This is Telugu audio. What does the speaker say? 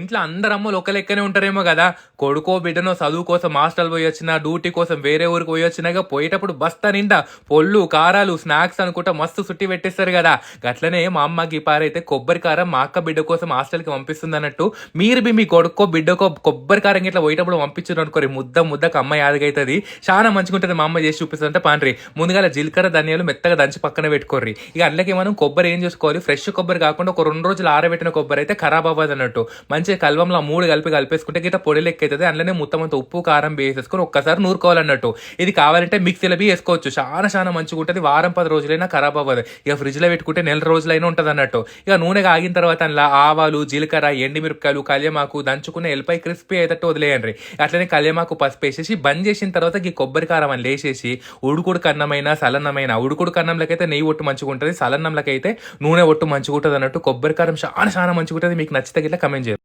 ఇంట్లో అందరు అమ్మలు ఒక లెక్కనే ఉంటారేమో కదా. కొడుకో బిడ్డనో చదువు కోసం హాస్టల్ పోయి వచ్చినా, డ్యూటీ కోసం వేరే ఊరికి పోయి వచ్చినాక పోయేటప్పుడు బస్తా నిండా పొల్లు కారాలు స్నాక్స్ అనుకుంటా మస్తు సుట్టి పెట్టేస్తారు కదా. గట్లనే మా అమ్మ గీపారైతే కొబ్బరి కారం మా అక్క బిడ్డ కోసం హాస్టల్కి పంపిస్తుంది అన్నట్టు మీరు మీ కొడుకో బిడ్డకో కొబ్బరి కారం ఇట్లా పోయేటప్పుడు పంపించారు అనుకోరి ముద్దకు అమ్మ యాదగైతుంది. చాలా మంచిగా ఉంటుంది. మా అమ్మ చేసి చూపిస్తుంది. పాండ్రి ముందుగా జీలకర్ర ధనియాలు మెత్తగా దంచి పక్కన పెట్టుకోర్రి. ఇక అందులోకి మనం కొబ్బరి ఏం చేసుకోవాలి, ఫ్రెష్ కొబ్బరి కాకుండా ఒక 2 రోజులు ఆరబెట్టిన కొబ్బరి అయితే ఖరాబ్ అవ్వదు అన్నట్టు. మంచిగా కల్వంలో 3 కలిపేసుకుంటే గిట్ట పొడి లెక్క అవుతుంది. అందులోనే మొత్తం అంతా ఉప్పు కారం వేసేసుకొని ఒక్కసారి నూరుకోవాలన్నట్టు. ఇది కావాలంటే మిక్సీలో వేసుకోవచ్చు. చాలా మంచిగా ఉంటుంది. వారం 10 రోజులైనా ఖరాబ్ అవ్వదు. ఇక ఫ్రిడ్జ్ లో పెట్టుకుంటే 1 రోజులైనా ఉంటుంది అన్నట్టు. ఇక నూనె ఆగిన తర్వాత అందులో ఆవాలు, జీలకర్ర, ఎండిమిరపకాయలు, కళ్యమాకు దంచుకుని ఎల్లిపాయ క్రిస్పీ అయ్యేటట్టు వదిలేయండి. అట్లనే కళ్యమాకు పసుపు వేసేసి బంద్ చేసిన తర్వాత ఈ కొబ్బరి కారం అని లేసేసి ఉడుకుడు కన్నమైన సలన్నమైన ఉడుకుడు కన్నంలకైతే నెయ్యి ఒట్టు మంచిగా ఉంటుంది, సలన్నంలకైతే నూనె ఒట్టు మంచిగా ఉంటుంది అన్నట్టు. కొబ్బరి కారం చాలా మంచిగా ఉంటుంది. మీకు నచ్చితే గిట్లా కమెంట్ చేయండి.